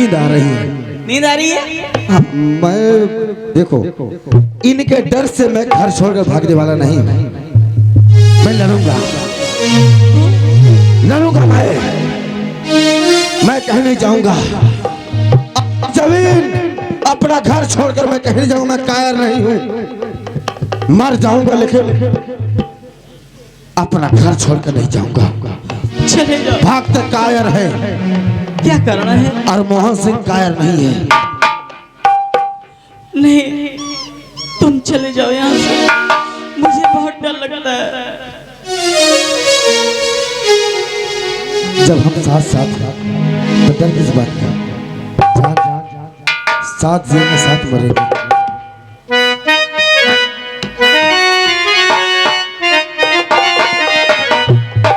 नींद आ रही है। नींद आ रही है? हाँ, मैं देखो इनके डर से मैं घर छोड़कर भागने वाला नहीं। मैं लड़ूंगा लड़ूंगा। मैं कहीं नहीं जाऊंगा। जमीन अपना घर छोड़कर मैं कहीं नहीं जाऊंगा। मैं कायर नहीं हूं। मर जाऊंगा लेकिन अपना घर छोड़कर नहीं जाऊंगा। चले जाओ। भक्त कायर है, क्या करना है? और मोहन सिंह कायर नहीं है। नहीं, तुम चले जाओ यहाँ से। मुझे बहुत डर लगता है। जब हम साथ साथ हैं तो डर किस बात का? साथ जिएंगे साथ मरेंगे।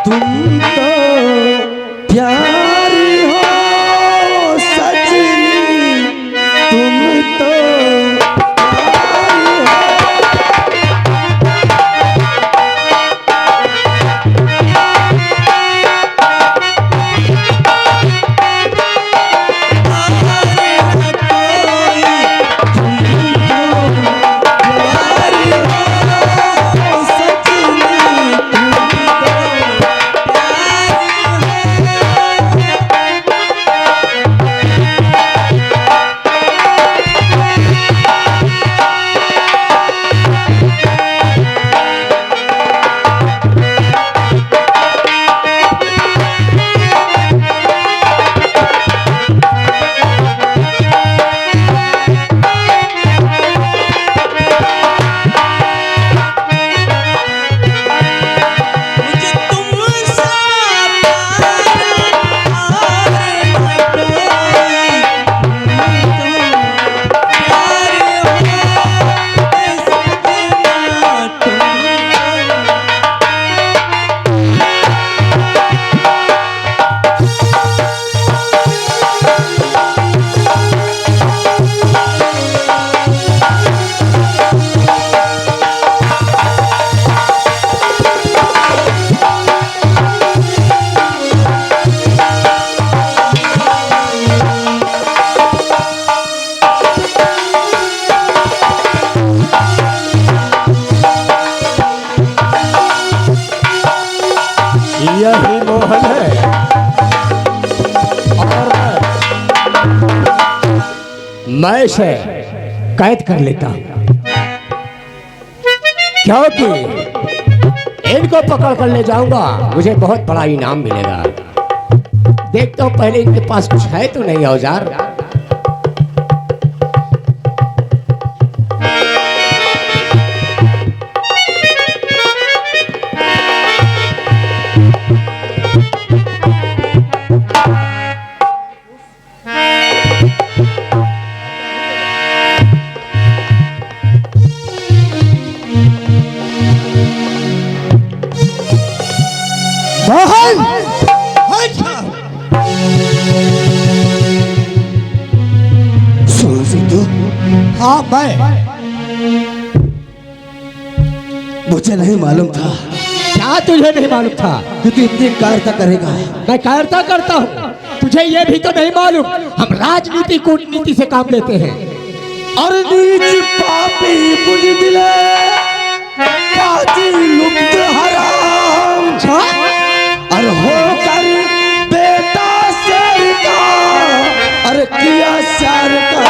तुम तो प्यार हो सजनी, तुम तो यही मोहन है। और मैं इसे कैद कर लेता हूं, क्योंकि इनको पकड़ कर ले जाऊंगा, मुझे बहुत बड़ा इनाम मिलेगा। देखता हूं पहले इनके पास कुछ है तो नहीं औजार। हाँ, मुझे नहीं मालूम था। क्या तुझे नहीं मालूम था कि तू इतनी कायरता करेगा? मैं कायरता करता हूँ, तुझे ये भी तो नहीं मालूम हम राजनीति कूटनीति से काम लेते हैं। और नीच पापी बुज़दिल पाजी लुप्त हराम और होकर बेटा शेर का और किया शेर का।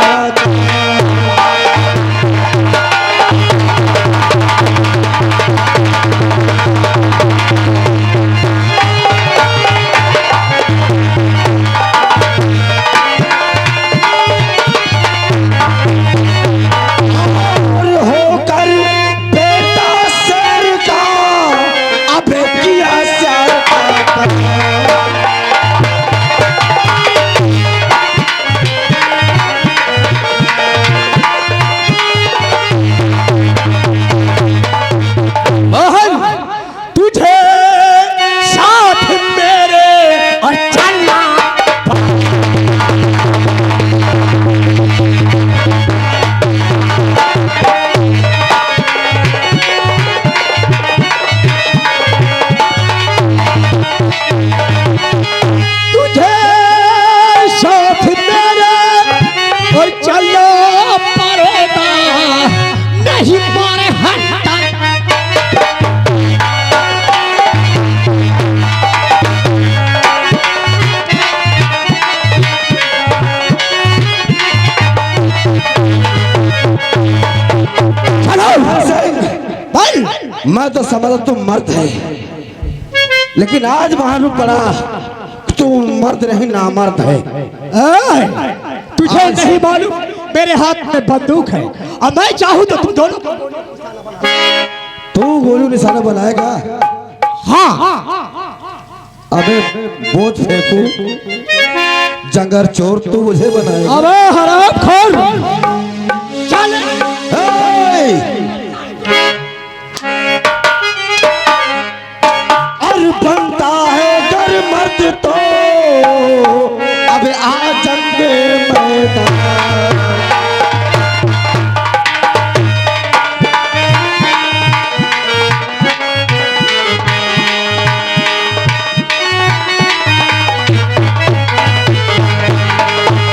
मैं तो समझा तू मर्द है, लेकिन आज मालूम पड़ा तू मर्द नहीं नामर्द है। तुझे नहीं मालूम मेरे हाथ में बंदूक है और मैं चाहूं तो तुम दोनों तू गोलू निशाना बनाएगा? हाँ। अबे बोझ फेंकू जंगर चोर तू मुझे बनाएगा? अबे हरामखोर चल। और बनता है गर मर्द तो अब आ जंग मैदान।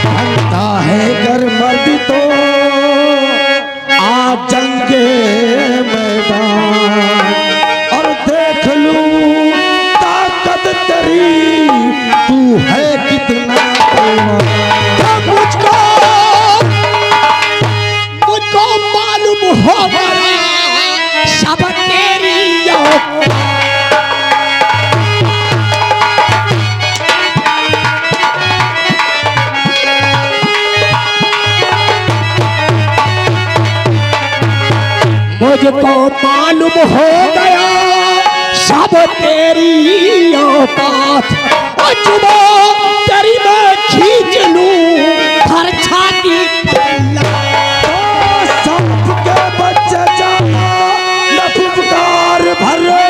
बनता है गर मर्द तो आ जंग मैदान। और देख लूं ताकत तेरी तू है कितना मुझको मालूम हो गया सब तेरी मुझको मालूम हो गया सब तेरी औकात। अजुबा तेरी मैं खींच लूं हर छाती सबके बच्चे जाना न फुफकार भरे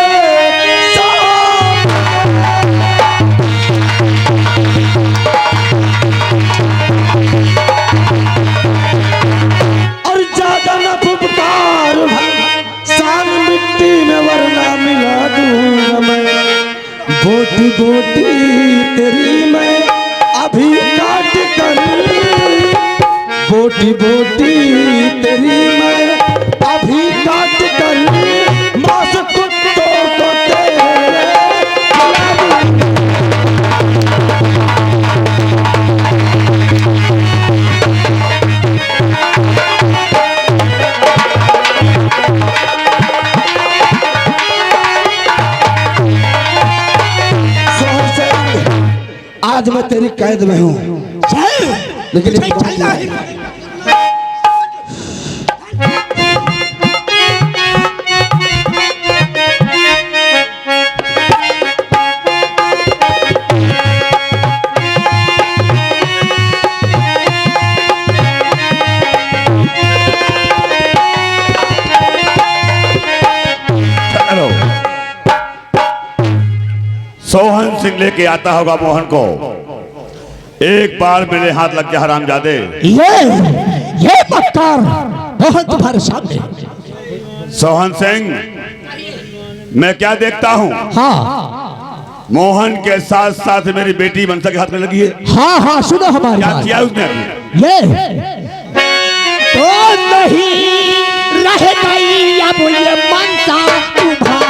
और ज्यादा न फुफकार शान मिट्टी में वरना मिला दूंगा मैं। बोटी बोटी तेरी मैं अभी काट कर, बोटी बोटी तेरी मैं अभी काट कर मांस कुत्तों को तेरे खिला दूंगा। सोहन सिंह, आज मैं तेरी कैद में हूँ, लेकिन एक बात है, सोहन सिंह लेके आता होगा मोहन को। एक बार मेरे हाथ लग गया हरामजादे। ये मक्कार मोहन तुम्हारे सामने। सोहन सिंह, मैं क्या देखता हूँ? हाँ मोहन के साथ साथ मेरी बेटी मनसा के हाथ में लगी है। हाँ हाँ सुनो हमारी क्या बात। किया उसने? ये तो नहीं रह गई अब ये मनसा तुम्हारी।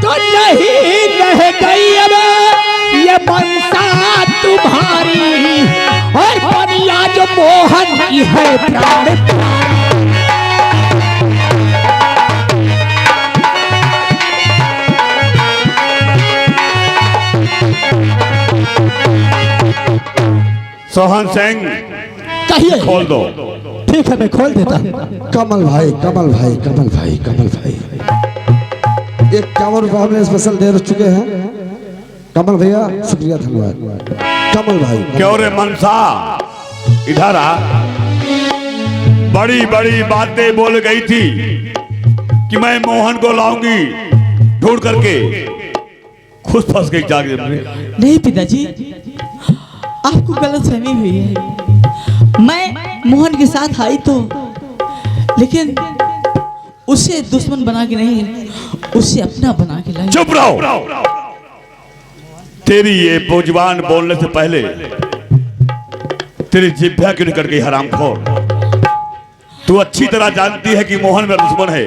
तो नहीं रह गई अब ये मनसा तुम्हारी और बनिया जो मोहन की है प्राण सोहन सिंह, कहिए। खोल दो। ठीक है मैं खोल देता हूँ। कमल भाई, कमल भाई, कमल भाई, कमल भाई, 51 रुपये हमने स्पेशल दे चुके हैं। कमल भैया शुक्रिया, धन्यवाद। कमल भाई, क्यों रे मनसा, इधर आ। बड़ी बड़ी बातें बोल गई थी कि मैं मोहन को लाऊंगी ढूंढ करके, खुद फंस गई जाके। नहीं पिताजी, आपको गलतफहमी हुई है। मैं मोहन के साथ आई तो, लेकिन उसे दुश्मन बना के नहीं, उसे अपना बना के लाई। चुप रहो। तेरी ये जुबान बोलने से पहले तेरी जिभ्या क्यों निकल गई हरामखोर? तू अच्छी तरह जानती है कि मोहन मेरा दुश्मन है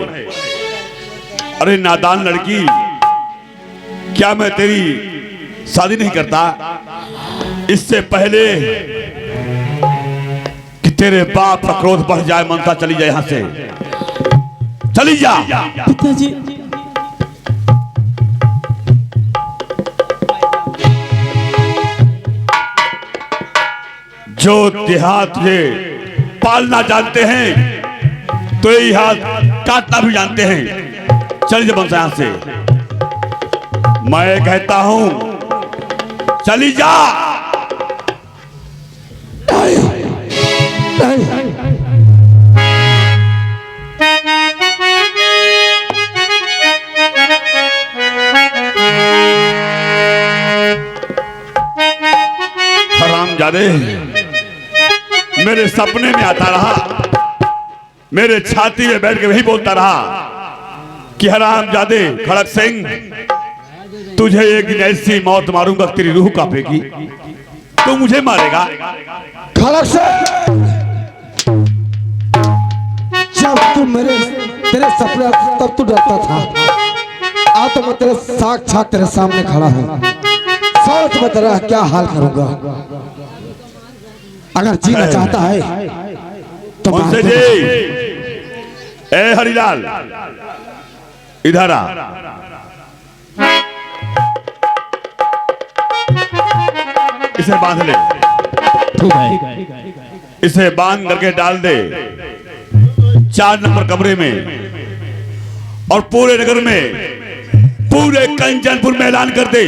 अरे नादान लड़की, क्या मैं तेरी शादी नहीं करता इससे पहले कि तेरे बाप का क्रोध बढ़ जाए? मनसा चली जाए, यहां से चली जा। पिताजी जो देहात तुझे पालना जानते हैं तो यही हाथ काटना भी जानते हैं। चल जा मनसा, यहां से मैं कहता हूं चली जा। हरामजादे, मेरे सपने में आता रहा, मेरे छाती में बैठ के वही बोलता रहा कि हरामजादे खड़क सिंह, तुझे एक दिन ऐसी मौत मारूंगा तेरी रूह कांपेगी, तू मुझे मारेगा। खड़क सिंह, जब तू तेरे सपने तब तू डरता था, आज तो मैं तेरे साक्षात तेरे सामने खड़ा हूँ। सोच मैं तेरा क्या हाल करूंगा। अगर जीना चाहता है तो मुंशी जी, ए हरिलाल इधर आ। इसे बांध ले। ठीक है। इसे बांध करके डाल दे 4 नंबर कमरे में, और पूरे नगर में, पूरे कंचनपुर में ऐलान कर दे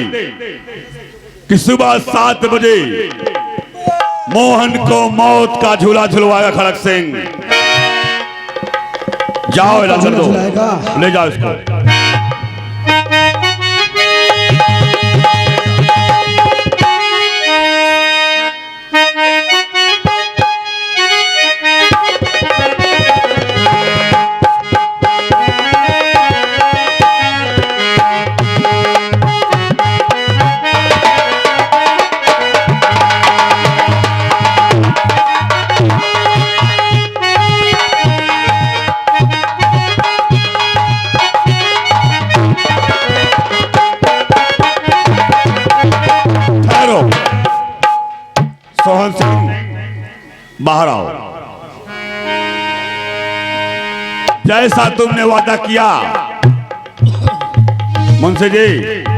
कि सुबह 7 बजे मोहन को मौत का झूला झुलवाएगा खड़क सिंह। जाओ ऐलान कर दो, ले जाओ इसको। सोहन सिंह, बाहर आओ। जैसा तुमने वादा किया मुंशी जी,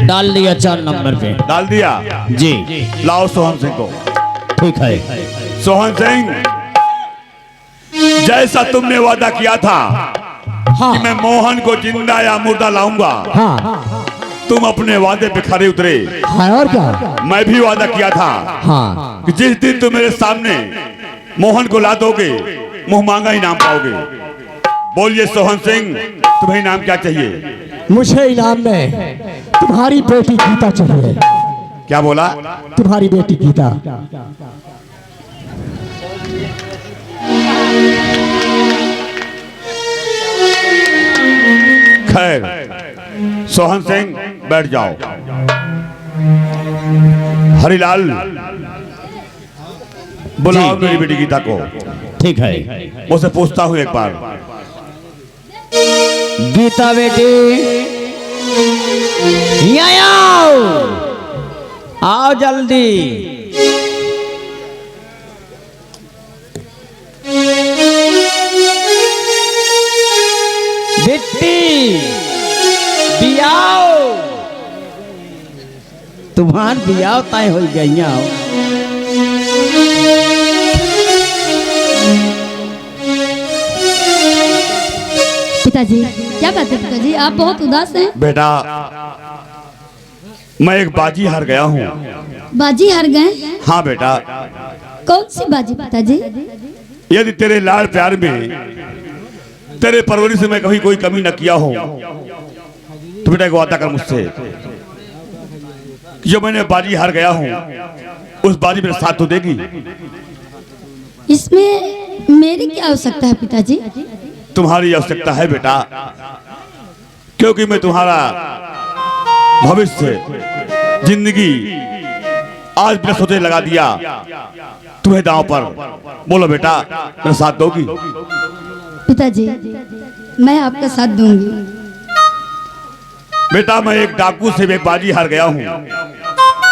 डाल दिया 4 नंबर पे। डाल दिया जी। लाओ सोहन सिंह को। ठीक है। सोहन सिंह, जैसा तुमने वादा किया था हाँ। कि मैं मोहन को जिंदा या मुर्दा लाऊंगा, हाँ तुम अपने वादे पे खरे उतरे। हाँ, और क्या? मैं भी वादा किया था हाँ। कि जिस दिन तुम मेरे सामने मोहन को ला दोगे, मुंह मांगा इनाम पाओगे। बोलिए सोहन सिंह, तुम्हें इनाम क्या चाहिए? मुझे इनाम में तुम्हारी बेटी गीता चाहिए। क्या बोला? तुम्हारी बेटी गीता। खैर सोहन सिंह, बैठ जाओ। हरिलाल, बुलाओ मेरी बेटी गीता को। ठीक है। मुझसे पूछता हूँ एक बार। गीता बेटी, यहाँ आओ, आओ जल्दी। बेटी बियाओ, तुम्हार बियाओ तय हो गई। पिताजी, क्या बात है पिताजी, आप बहुत उदास हैं। बेटा, मैं एक बाजी हार गया हूँ। बाजी हार गए? हाँ बेटा। कौन सी बाजी पिताजी? यदि तेरे लाड़ प्यार में, तेरे परवरिश में कभी कोई कमी न किया हो तो बेटा एक वादा कर मुझसे, जो मैंने बाजी हार गया हूँ उस बाजी में साथ तो देगी? इसमें मेरी क्या आवश्यकता है पिताजी? तुम्हारी आवश्यकता है बेटा, क्योंकि मैं तुम्हारा भविष्य, जिंदगी आज बिना सोचे लगा दिया तुम्हें दांव पर। बोलो बेटा, मेरा साथ दोगी? पिताजी, मैं आपका साथ दूंगी। बेटा मैं एक डाकू से एक बाजी हार गया हूँ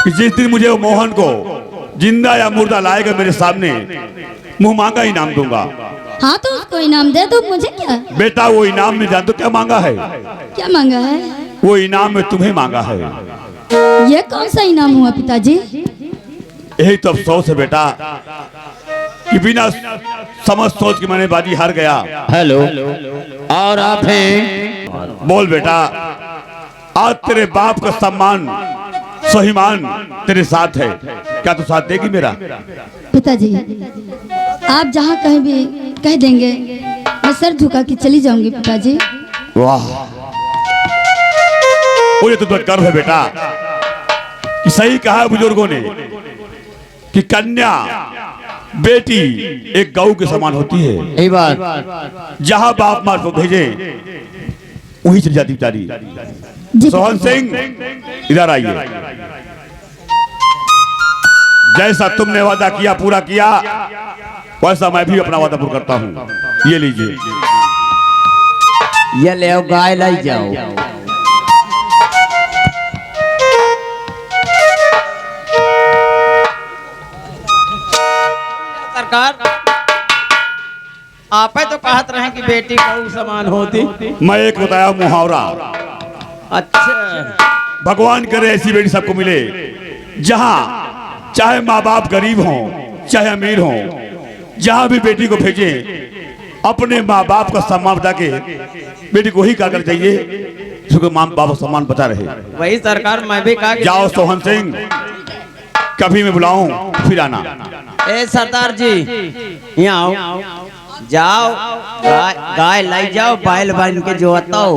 कि जिस दिन मुझे वो मोहन को जिंदा या मुर्दा लाएगा मेरे सामने, मुंह मांगा इनाम दूंगा। हाँ तो उसको इनाम दे दो, मुझे क्या। बेटा वो इनाम में जान तो क्या मांगा है? क्या मांगा है? वो इनाम में तुम्हें मांगा है। ये कौन सा इनाम हुआ पिताजी? यही तो अफसोस है बेटा कि बिना समझ सोच के मैंने बाजी हार गया। हेलो, और आप हैं? बोल बेटा, आज तेरे बाप का सम्मान स्वाभिमान तेरे साथ है, क्या तू साथ देगी मेरा? पिताजी आप जहाँ कहीं भी कह देंगे मैं सर झुका के चली जाऊंगी पिताजी। वाह, मुझे तो गर्व है बेटा कि सही कहा है बुजुर्गों ने कि कन्या बेटी एक गऊ के समान होती है। यही बात। जहां बाप माँ को भेजे वही चली जाती बेचारी। जी सोहन सिंह इधर आइए। जैसा तुमने वादा किया पूरा किया, वैसा मैं भी अपना वादा पूरा करता हूँ। ये लीजिए। ये ले आओ, गाय लाई जाओ। सरकार आपे तो कहत रहे कि बेटी गऊ समान होती। मैं एक बताया मुहावरा, अच्छा भगवान करे ऐसी बेटी सबको मिले, जहां चाहे माँ बाप गरीब हों चाहे अमीर हों, जहां भी बेटी को भेजे अपने माँ बाप का सम्मान बता के बेटी को ही कर चाहिए, उसको माँ बाप का सम्मान बचा रहे। वही सरकार मैं भी कहा कि जाओ सोहन सिंह, कभी मैं बुलाऊं फिर आना। ए सरदार जी यहाँ आओ, जाओ गाय लाई जाओ, बैल बन के जो बताओ।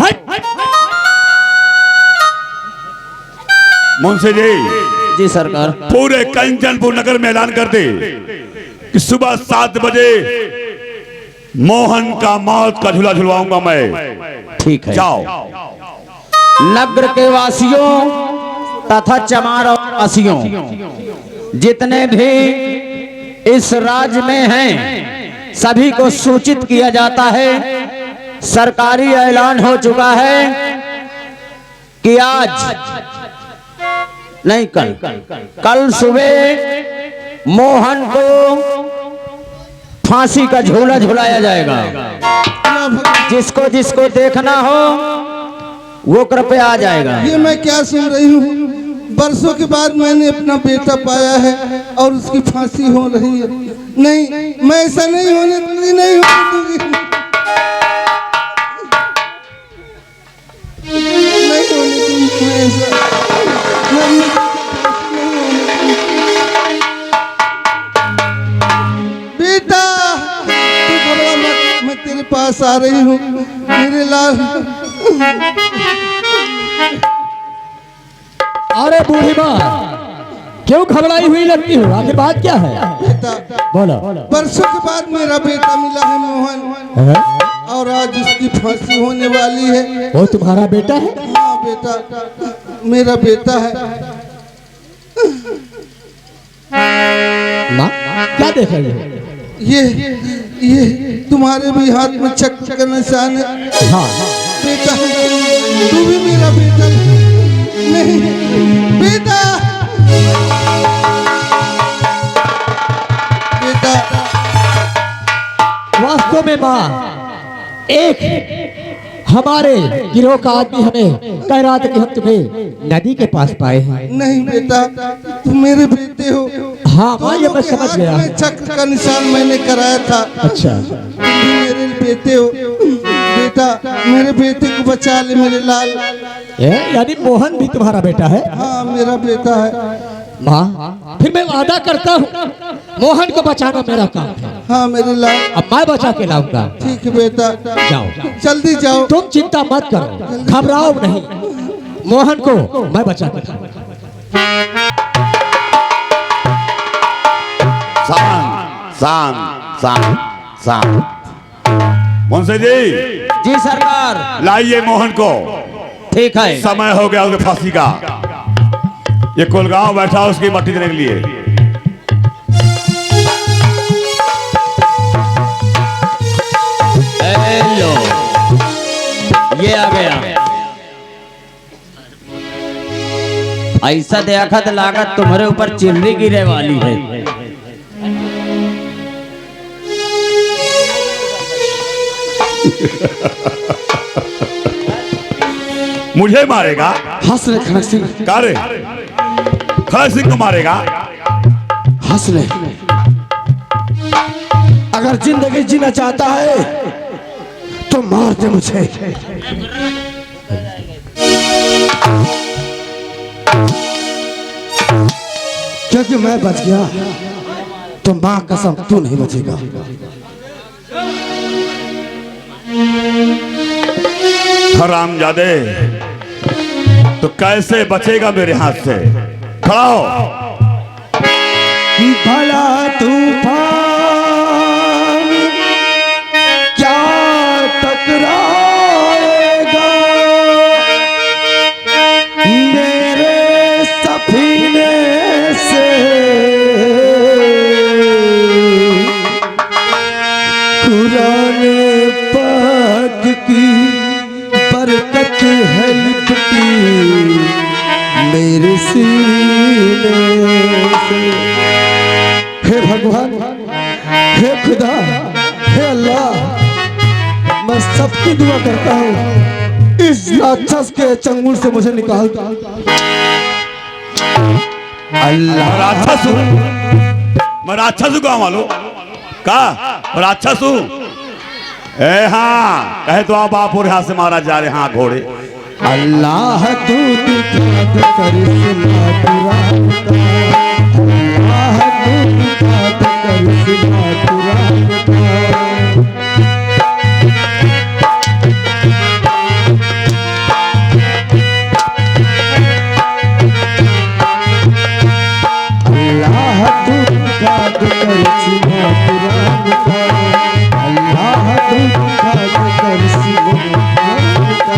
मुंशी जी जी सरकार। पूरे कंचनपुर नगर में ऐलान कर दे कि सुबह 7 बजे मोहन का मौत का झूला झुलवाऊंगा मैं। ठीक है। जाओ। नगर के वासियों तथा चमार वासियों जितने भी इस राज्य में हैं, सभी को सूचित किया जाता है। सरकारी ऐलान हो चुका है कि आज नहीं कल सुबह मोहन को फांसी का झूला झुलाया जाएगा। जिसको जिसको देखना हो वो कृपया आ जाएगा। ये मैं क्या सुन रही हूँ? बरसों के बाद मैंने अपना बेटा पाया है और उसकी फांसी हो रही है। नहीं, मैं ऐसा नहीं होने दूंगी, नहीं होने दूंगी, नहीं होने दूंगी मैं ऐसा। बेटा तू घबरा मत, मैं तेरे पास आ रही हूँ मेरे लाल। अरे बूढ़ी माँ, क्यों घबराई हुई लगती हो? आखिर बात क्या है? बेटा बोलो। बरसों के बाद मेरा बेटा मिला है मोहन, है? और आज उसकी फांसी होने वाली है। वो तुम्हारा बेटा है? हाँ बेटा, मेरा बेटा है। माँ क्या देख रही हो? ये तुम्हारे भी हाथ में चक्कर का निशान है। हाँ बेटा तू भी मेरा बेटा नहीं। बेटा बेटा वास्तव में माँ, एक हमारे गिरोह का आदमी हमें कह रहा था कि हम तुम्हें नदी के पास पाए हैं। नहीं बेटा, तुम मेरे बेटे हो। हाँ माँ, ये मैं समझ गया। चक्र का निशान मैंने कराया था। अच्छा, तुम भी मेरे बेटे हो। बेटा मेरे बेटे को बचा ले मेरे लाल। यानी मोहन भी तुम्हारा बेटा है? हाँ मेरा बेटा है। माँ फिर मैं वादा करता हूँ, मोहन को बचाना मेरा काम है। हाँ मेरे लाल, अब मैं बचा के लाऊंगा। ठीक है बेटा, जाओ, जल्दी जाओ। तुम चिंता मत करो, घबराओ नहीं, मोहन को मैं बचा के लाऊंगा। मुंशी जी जी सरकार। लाइए मोहन को, ठीक है। समय हो गया उसके फांसी का। ये कुलगांव बैठा उसकी मट्टी देने के लिए। हेलो, ये आ गया। ऐसा देखत लागत तुम्हारे ऊपर चिल्ली गिरे वाली है। मुझे मारेगा? हंस ले खड़क सिंह, का रे खड़क सिंह को मारेगा? हंस ले। अगर जिंदगी जीना चाहता है तो मार दे मुझे। क्योंकि मैं बच गया तो मां कसम तू नहीं बचेगा। हरामजादे, तो कैसे बचेगा मेरे हाथ से? खड़ा हो। भला तूफान क्या टकराएगा मेरे सफीने से, कुराने पाक की बरकत है लिपटी मेरे सीने से। हे भगवान, हे खुदा, हे अल्लाह, मैं सबकी दुआ करता हूँ इस राक्षस के चंगुल से मुझे निकाल दो। अल्लाह, राक्षस हूँ मैं, राक्षस हूँ, गाँव वालों का राक्षस हूँ। हाँ कहे तो आप और यहाँ से मारा जा रहे। हाँ घोड़े। अल्लाह तू दिखा दे करिश्मा कुरान का, अल्लाह तू दिखा दे करिश्मा कुरान का। अल्लाह तू दिखा दे करिश्मा कुरान का, अल्लाह तू दिखा दे करिश्मा कुरान का।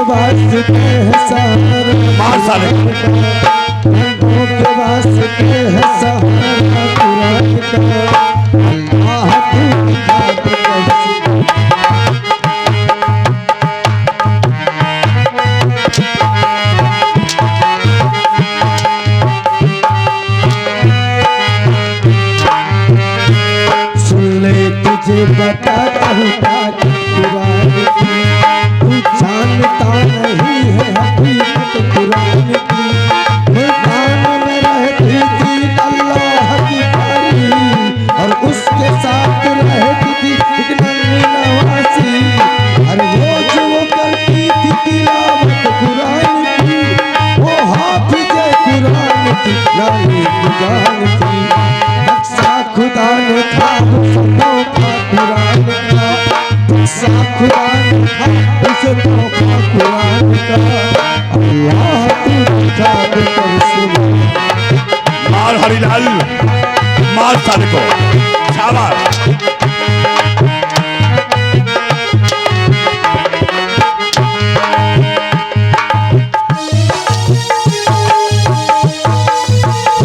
वास्ते है सहारा मार साले। बंदों के वास्ते है सहारा कुरान का, अल्लाह तू दिखा दे सुन ले तुझे बताता हूँ कुरान की, तू जानता नहीं है हकीकत कुरान की। मैदान में रहती थी अल्लाह की प्यारी और उसके साथ रहती थी एक नन्ही नवासी। हर रोज वो करती थी तिलावत कुरान की, वो हाफिज़े कुरान थी, नानी कुरान थी। नक्शा खुदा ने था सबों का कुरान का, नक्शा खुदा ने था उसे तोहफा कुरान का। अल्लाह तू दिखा दे करिश्मा। मार हरिलाल, मार साले को। शाबाश।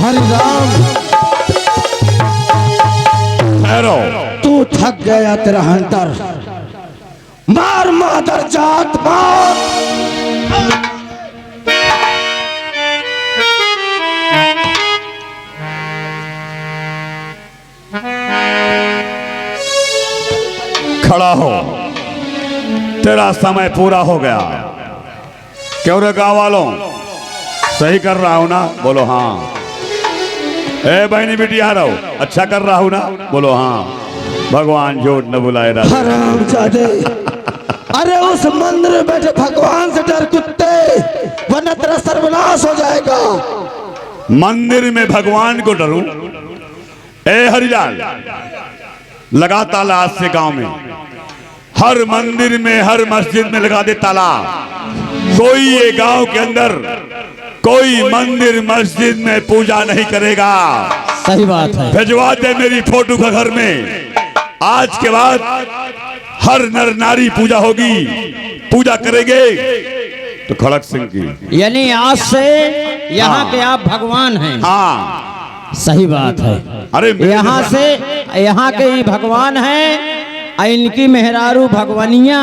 हरि राम, ठहरो। तू थक गया तेरा हंटर, मार मादर जात मार। खड़ा हो, तेरा समय पूरा हो गया। क्यों रे गाँव वालों, सही कर रहा हूं ना? बोलो हाँ। ए बहनी बिटिया रहो, अच्छा कर रहा हूं ना? बोलो हाँ। भगवान झूठ न बुलाए। हरामजादे, अरे उस मंदिर में बैठे भगवान से डर कुत्ते, वरना तेरा सर्वनाश हो जाएगा। मंदिर में भगवान को डरूं? ए हरिलाल, लगा ताला आज से गांव में। हर मंदिर में, हर मस्जिद में लगा दे ताला। कोई ये गांव के अंदर कोई मंदिर मस्जिद में पूजा नहीं करेगा। सही बात है। भिजवा दे मेरी फोटो का घर में। आज के बाद हर नर नारी पूजा होगी, पूजा करेंगे तो खड़क सिंह की। यानी आज से यहाँ के आप भगवान हैं। हाँ सही बात है। अरे यहाँ से यहाँ के ही भगवान हैं इनकी मेहरारू भगवनिया।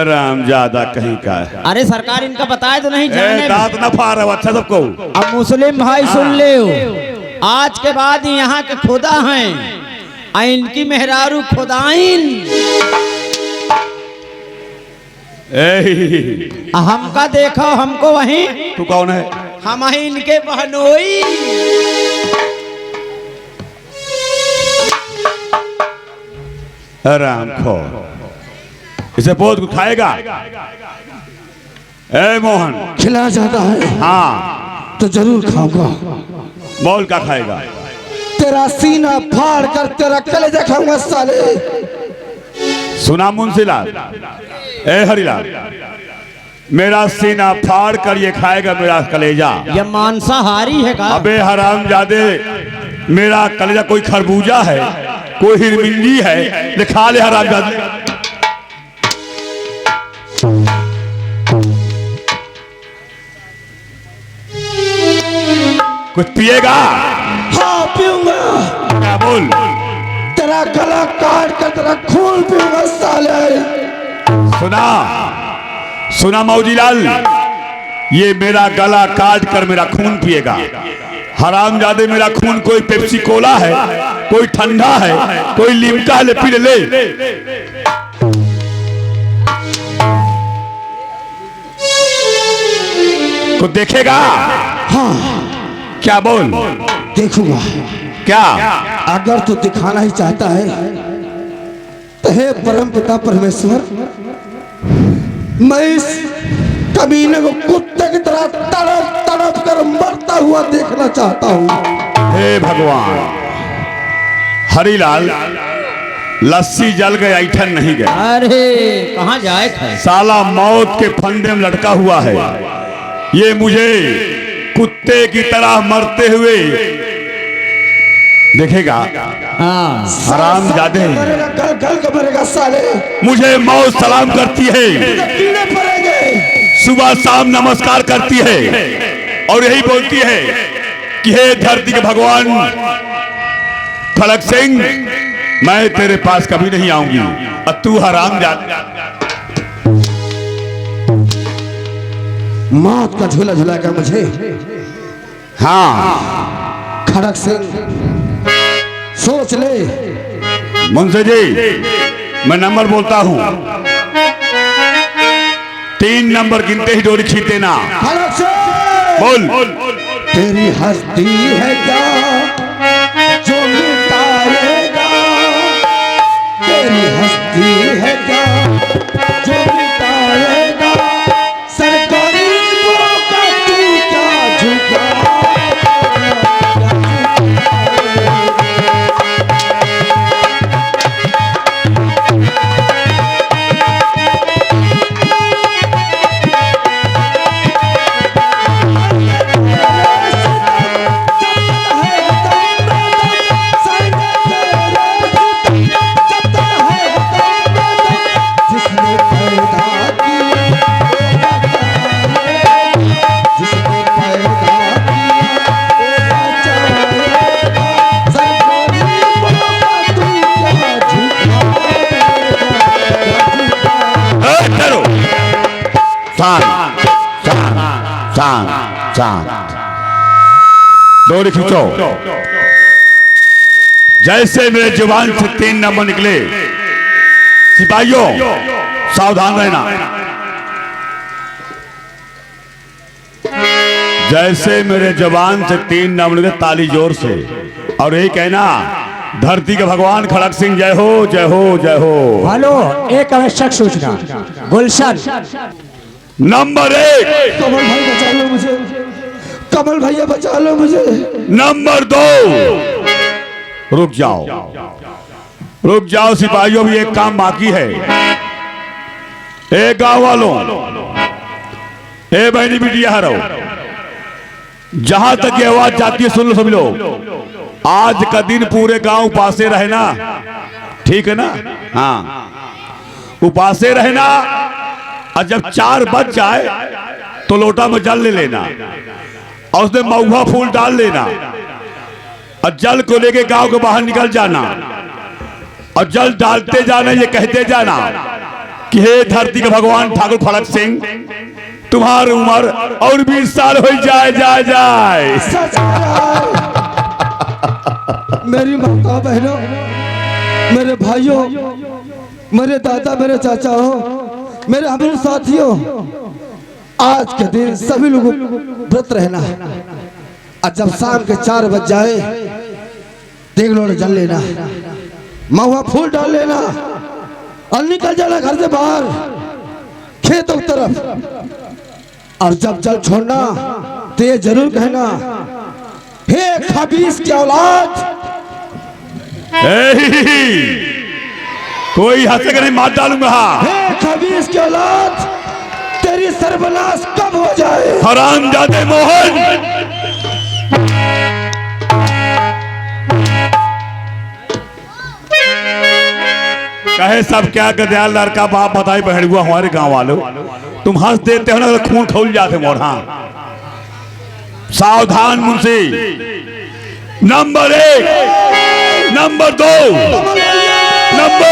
राम ज्यादा कहीं का है। अरे सरकार इनका बताए तो नहीं जाने। दांत न फाड़ रहा अच्छा सबको। अब मुस्लिम भाई सुन ले, आज के बाद यहाँ के खुदा हैं, इनकी मेहरारू खुदाइन। हमका देखो, हमको वहीं। तू कौन है? हम ही इनके बहनोई। राम खो इसे बहुत कुछ खाएगा। ए मोहन, खिला जाता है हाँ तो जरूर खाऊंगा। बोल क्या खाएगा? तेरा सीना फाड़ कर तेरा कलेजा खाऊंगा साले। सुना मुंशीलाल, ए हरिलाल, मेरा सीना फाड़ कर ये खाएगा मेरा कलेजा। ये मांसाहारी है का? अबे हरामजादे, मेरा कलेजा कोई खरबूजा है, कोई हिरमिंडी है, दिखा ले हरामजादे। कुछ पिएगा? हाँ पीऊंगा। क्या बोल? तेरा गला काट कर तेरा खून पीऊंगा साले। सुना सुना मौजीलाल, ये मेरा गला काट कर मेरा खून पिएगा। हरामजादे, मेरा खून कोई पेप्सी कोला है, कोई ठंडा है, कोई लिमका है, ले पी ले। कुछ देखेगा? हाँ क्या बोल? देखूंगा। क्या? अगर तू दिखाना ही चाहता है तो हे परम पिता परमेश्वर, मैं इस कमीने को कुत्ते की तरह तड़प तड़प कर मरता हुआ देखना चाहता हूँ। हे भगवान। हरिलाल, लस्सी जल गए, ऐठन नहीं गए। अरे कहाँ जाए थे? साला मौत के फंदे में लटका हुआ है। ये मुझे कुत्ते की तरह मरते हुए देखेगा। हाँ हरामजादे, मरेगा, गल गल के मरेगा साले। मुझे मौत सलाम करती है, कीड़े पड़ेंगे। सुबह शाम नमस्कार करती है और यही बोलती है कि हे धरती के भगवान खड़क सिंह, मैं तेरे पास कभी नहीं आऊंगी और तू हरामजादा। मौत का झूला झुलाएगा मुझे। हाँ खड़क सिंह, सोच ले। मुंशी जी, मैं नंबर बोलता हूँ, 3 नंबर गिनते ही डोरी खींच देना। खड़क सिंह, बोल। तेरी हस्ती है क्या जो मिटाएगा? तेरी हस्ती है क्या जो मिटाएगा? सरकारी का तू क्या झुका? डोरी खींचो। जैसे मेरे जुबान से 3 नंबर निकले, सिपाहियों सावधान रहना। जैसे मेरे जुबान से 3 नंबर निकले, ताली जोर से और यही कहना, धरती के भगवान खड़क सिंह जय हो, जय हो, जय हो। हेलो, एक आवश्यक सूचना। गुलशन, नंबर 1। कमल भाई बचा लो मुझे, कमल भैया बचा लो मुझे। नंबर 2। रुक जाओ, रुक जाओ सिपाहियों, भी एक काम बाकी है। ए गांव वालों, ए बहनी बिटिया हरो, जहां तक ये आवाज जाती है सुन लो सभी लोग। आज का दिन पूरे गांव उपासे रहना, ठीक है ना? हाँ, उपासे रहना। और जब 4 बज जाए तो लोटा में जल ले लेना और उसमें महुआ फूल डाल लेना। और जल को लेके गांव के बाहर निकल जाना और जल डालते जाना, ये कहते जाना कि हे धरती के भगवान ठाकुर खड़क सिंह, तुम्हारी उम्र और 20 साल हो जाए। मेरी माता बहनों, मेरे भाइयों, मेरे दादा, मेरे चाचा हो, मेरे हम साथियों, आज के दिन सभी लोगों व्रत रहना है। और जब शाम के 4 बज जाए देख लो जल लेना, महुआ फूल डाल लेना और निकल जाना घर से बाहर खेतों की तरफ। और जब जल छोड़ना तो ये जरूर कहना, हे खबीस की औलाद, कोई हंसेगा नहीं, मार डालूंगा। हे खबीस की औलाद, तेरी सर्वनाश कब हो जाए। हरामजादे मोहन, कहे सब क्या गदयाल लड़का बाप बताई बहन हुआ हमारे गांव वालों, तुम हंस देते हो ना तो खून खौल जाते मोढ़ा। सावधान मुंशी, नंबर 1, नंबर 2, नंबर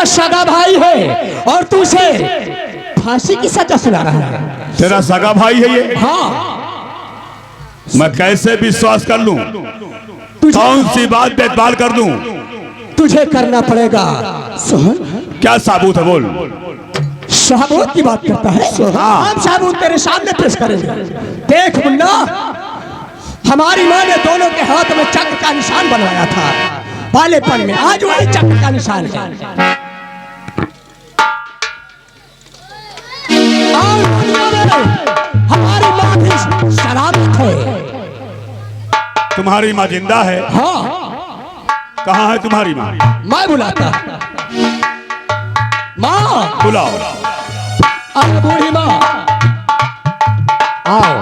सगा भाई है और तू उसे फांसी की सजा सुना रहा है। तेरा सगा भाई है ये? हाँ। मैं कैसे विश्वास कर लूं? कौन सी बात देखभाल कर दूं? तुझे करना पड़ेगा। क्या साबूत है बोल। साबूत की बात करता है? हम साबूत तेरे सामने पेश करेंगे। देख मुन्ना, हमारी माँ ने दोनों के हाथ में चक्र का निशान बनवाया था बालेपन में, आज वही चक्र का निशान है। हमारी माँ भी सलामत है। तुम्हारी माँ जिंदा है? हाँ। कहाँ है तुम्हारी माँ? मैं बुलाता। माँ बुलाओ। अरे बूढ़ी माँ आओ।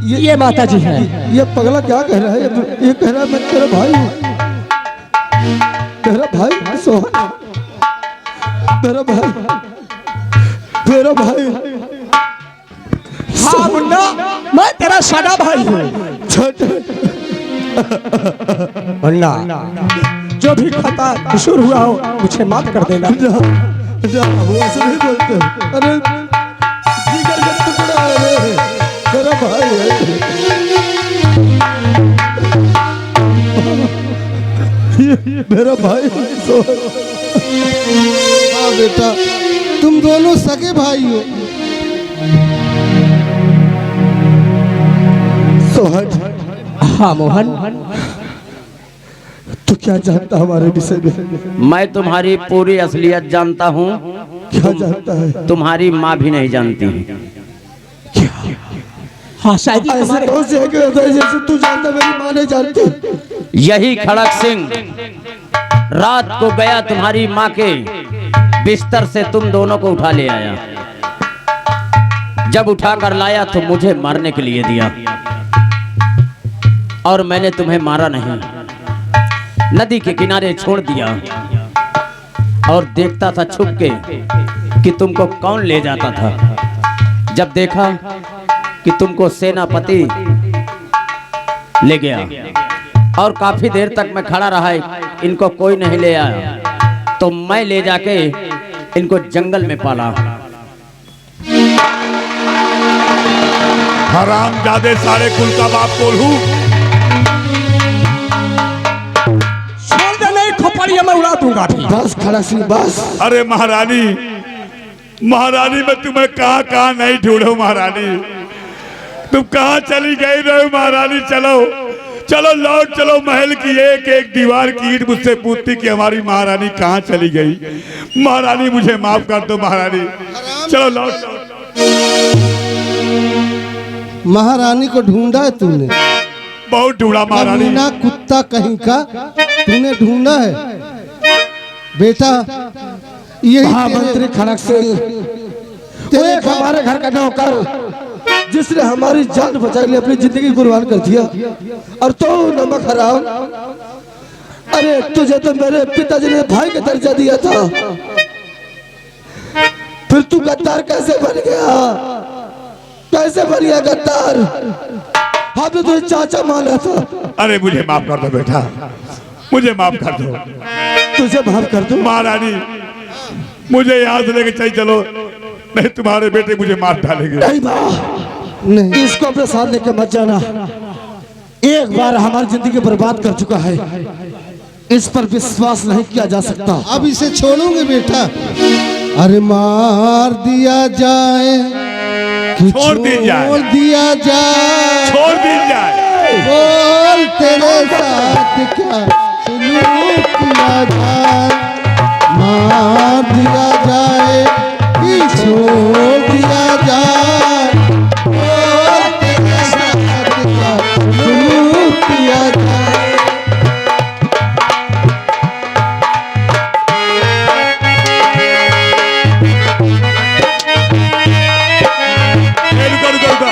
ये माता जी है। ये पगला क्या कह रहा है? ये कह रहा है मैं तेरा भाई हूँ। तेरा भाई सोहन, तेरा भाई, तेरा भाई। हाँ मुन्ना, मैं तेरा सगा भाई हूँ। मुन्ना, जो भी खता कसूर हुआ हो मुझे माफ कर देना। वो ऐसे नहीं बोलते। अरे जिगर का टुकड़ा है, तेरा भाई है। मेरा भाई सोहन। हाँ बेटा, तुम दोनों सगे भाई हो। सोहन। हाँ मोहन, तू क्या जानता हमारे विषय में? मैं तुम्हारी पूरी असलियत जानता हूँ। क्या जानता है? तुम्हारी माँ भी नहीं जानती। हाँ शायद ऐसे कौन से जैसे तू जानता मेरी माँ नहीं जानती। यही खड़क सिंह रात को गया तुम्हारी माँ के बिस्तर से तुम दोनों को उठा ले आया। जब उठा कर लाया तो मुझे मारने के लिए दिया और मैंने तुम्हें मारा नहीं, नदी के किनारे छोड़ दिया और देखता था छुप के कि तुमको कौन ले जाता था। जब देखा कि तुमको सेनापति ले गया और काफी देर तक मैं खड़ा रहा, इनको कोई नहीं ले आया, तो मैं ले जाके इनको जंगल में पाला। हरामजादे सारे कुल का बाप कोल्हू। छोड़ दे, नहीं खोपड़िया मैं उड़ा दूंगा। बस खड़ा सिंह बस। अरे महारानी, महारानी मैं तुम्हें कहाँ कहाँ नहीं ढूंढूं महारानी, तुम कहाँ चली गई रहो महारानी। चलो चलो लौट चलो महल की एक एक दीवार की ईंट मुझसे पूछती कि हमारी महारानी कहाँ चली गई। महारानी मुझे माफ कर दो महारानी, चलो लौट। महारानी को ढूंढा है तूने? बहुत ढूंढा महारानी। ना कुत्ता कहीं का तूने ढूंढा है बेटा। यही मंत्री खड़क से तेरे हमारे घर का नौकर जिसने हमारी जान बचाई ली, अपनी जिंदगी कुर्बान कर दिया, और तो नमक हराम। अरे तुझे तो मेरे पिताजी ने भाई का दर्जा दिया था, फिर तू गद्दार कैसे बन गया? कैसे बन गया गद्दार? हमने तुझे चाचा माना था। अरे मुझे माफ कर दो बेटा, मुझे माफ कर दो। तुझे माफ कर दो महारानी, मुझे यहाँ से लेके चल चलो, नहीं तुम्हारे बेटे मुझे मार डालेंगे। नहीं माँ, नहीं, इसको अपने साथ लेके मत जाना। एक बार हमारी जिंदगी बर्बाद कर चुका है, इस पर विश्वास नहीं किया जा सकता। अब इसे छोड़ोगे बेटा? अरे मार दिया जाए कि छोड़ दी जाए? छोड़ दिया जाए, छोड़ दी जाए। बोल तेरे साथ क्या सलूक किया जाए? मार दिया जाए कि छोड़ दिया जाए? बोल तेरे साथ क्या सलूक किया जाए? रुको रुको रुको,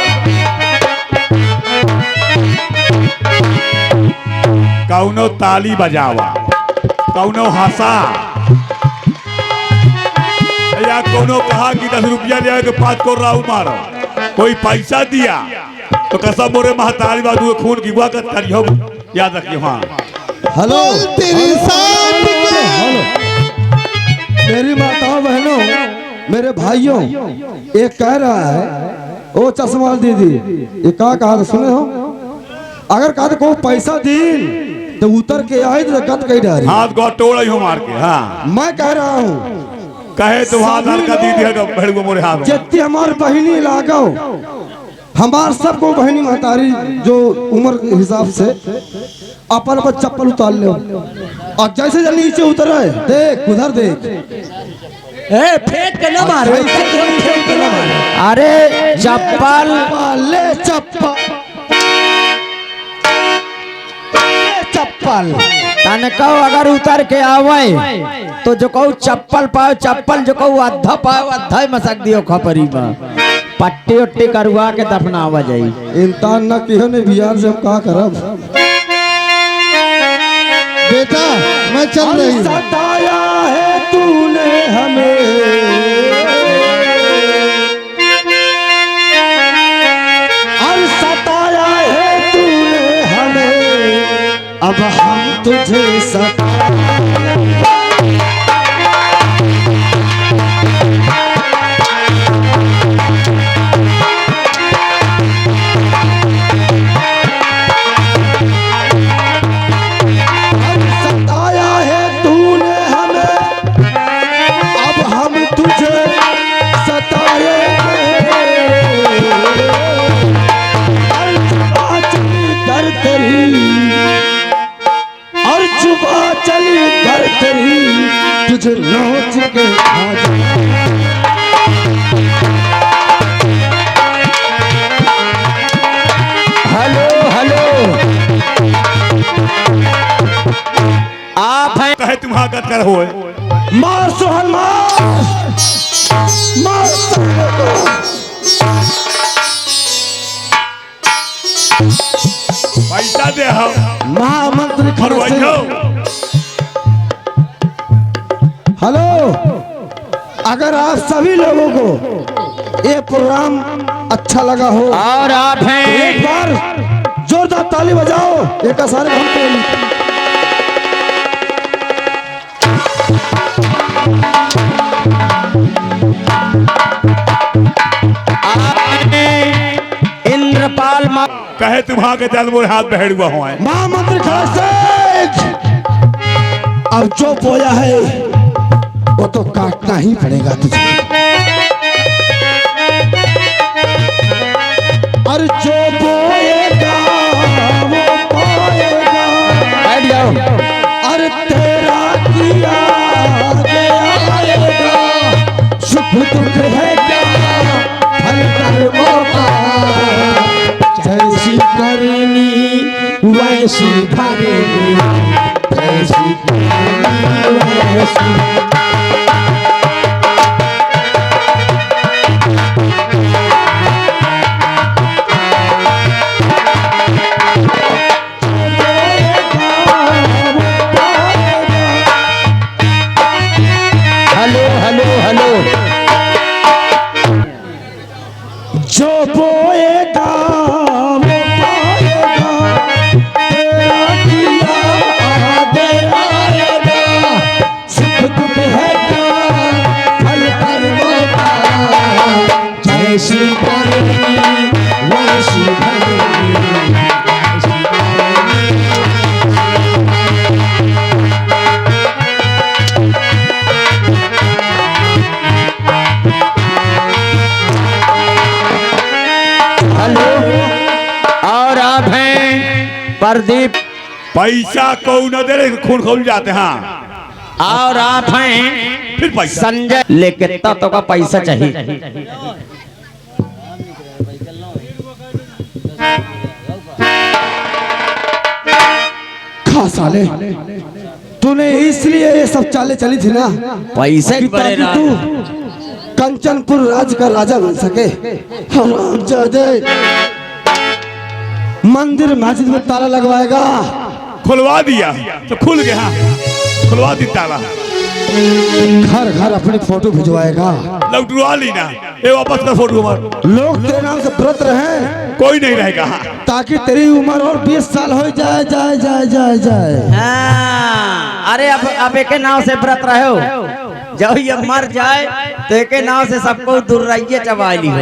कौनो ताली बजावा, कौनो हंसा, या कोनो कहा कि 10 रुपया ले के 5 को राहु मारो, कोई पैसा दिया तो कसम मोरे महतारी बाबू खून की हुआ कर करियो, याद रखियो। हाँ हेलो तेरी साथ मेरी माताओं बहनों मेरे भाइयों, एक कह रहा है ओ चश्मा दीदी, ये कहा था सुने हो? अगर कहा तो को पैसा दी तो उतर के आए तो गत कही डारी, हाथ गो तोड़ हो मार के। हाँ मैं कह रहा हूँ कहे तो हाथ का दीदी है भेड़ मोरे हाथ में। जितनी हमारी बहनी लागो, हमार सबको बहनी महतारी जो उम्र के हिसाब से अपन पर चप्पल उतार ले, और जैसे जल्दी नीचे उतरे देख उधर देख। ए फेंक के ना मारो, फेंक के ना मारो। अरे चप्पल ले चप्पल, चप्पल तनको अगर उतर के आवे तो जो कहू चप्पल पाओ चप्पल, जो कहू अद्धा पाओ अद्धा मसक दियो खपरी में, पट्टी उट्टी करवा के दफनावा जाई। इंसान न किहो ने बिहार से हम कहा करब। बेटा मैं चल रही हूँ। सताया है तूने हमें, और सताया है तूने हमें, अब हम तुझे सताया है तूने हमें, अब हम तुझे सताएंगे। कर तेरी और चुपा चली कर तेरी, तुझे नोच के खा जाए। हेलो हेलो, आप हैं? कहे तुम्हारा गत कर हो मार सोहन मार, मार सोहन को। पैसा दे हम महामंत्री खड़े से हेलो, अगर आप सभी लोगों को ये प्रोग्राम अच्छा लगा हो और आप तो हैं? एक बार जोरदार ताली बजाओ, एक सारे हम पे। आपने इंद्रपाल कहे तुम्हारा के चल मोरे हाथ में हुआ हुआ है। महामंत्री खड़े से अब जो बोया है वो तो काटना ही पड़ेगा तुझे, और जो बोएगा वो पाएगा। अरे तेरा किया आएगा, सुख दुख है क्या फल कर्मों का, जैसी करनी वैसी भरेगी, जैसी करनी वैसी। जो बोएगा वो पाएगा, तेरा किया आगे आएगा, सुख दुख है क्या फल कर्मों का, जैसी करनी वैसी भरेगी। प्रदीप पैसा को न दे रहे खून खोल जाते हैं। और आप हैं फिर पैसा संजय, लेकिन तो का पैसा चाहिए। खा साले, तूने इसलिए ये सब चाले चली थी ना, पैसे कि बड़े ताकि तू कंचनपुर राज्य का राजा बन सके। हरामजादे, मंदिर मस्जिद में ताला लगवाएगा, खुलवा दिया तो खुल गया, खुलवा दी ताला, घर घर अपनी फोटो भिजवाएगा, लौटवा ली ना ये वापस कर फोटो हमारे, लोग तेरे नाम से व्रत रहे, कोई नहीं रहेगा, ताकि तेरी उम्र और 20 साल हो जाए जाए जाए जाए जाए। हाँ, अरे अब एक नाव से व्रत रहे हो, जब ये मर जाए तो एक नाव से सबको दुर्राइये चबाली हो।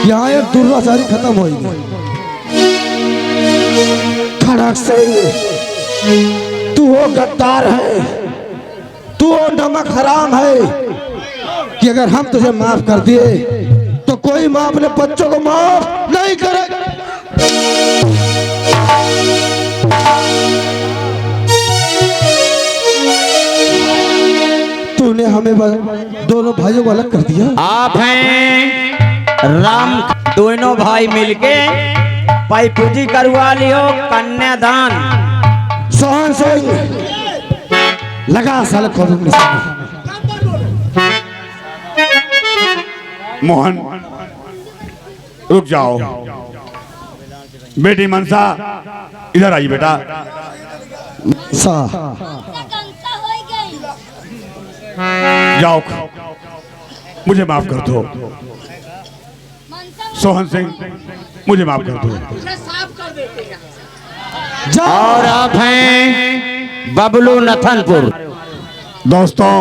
यहाँ एक दुर्वाचारी खत्म होगी। खड़क सिंह, तू वो गद्दार है, तू वो नमक हराम है कि अगर हम तुझे माफ कर दिए तो कोई माँ अपने बच्चों को माफ नहीं करेगा। तूने हमें दोनों भाइयों को अलग कर दिया। आप हैं राम, दोनों भाई मिलके पाई पूजी करवा लियो, कन्यादान। सोहन सिंह, लगा साल को मोहन रुक जाओ, बेटी मनसा इधर आई बेटा। जाओ, मुझे माफ कर दो सोहन सिंह, मुझे माफ कर दो। और आप हैं बबलू नथनपुर। दोस्तों,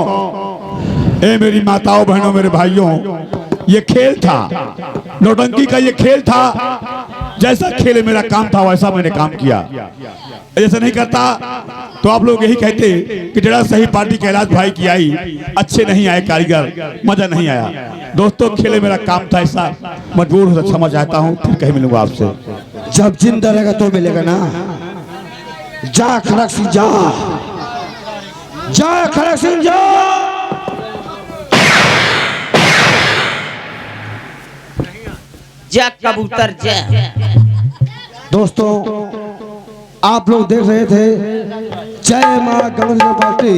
ए मेरी माताओं बहनों मेरे भाइयों, ये खेल था, नौटंकी का ये खेल था। जैसा खेल मेरा काम था वैसा मैंने काम किया। ऐसा नहीं करता तो आप लोग यही कहते कि जरा सही पार्टी कैलाश भाई की आई, अच्छे नहीं आए कारीगर, मजा नहीं आया। दोस्तों, खेले मेरा काम था, ऐसा मजबूर हो क्षमा चाहता हूँ, फिर कहीं मिलूंगा आपसे। जब जिंदा रहेगा तो मिलेगा ना। जा खड़क सिंह जा, जा खड़क सिंह जा। जा कबूतर जा। दोस्तों, आप लोग देख रहे थे जय मां गंगा पार्टी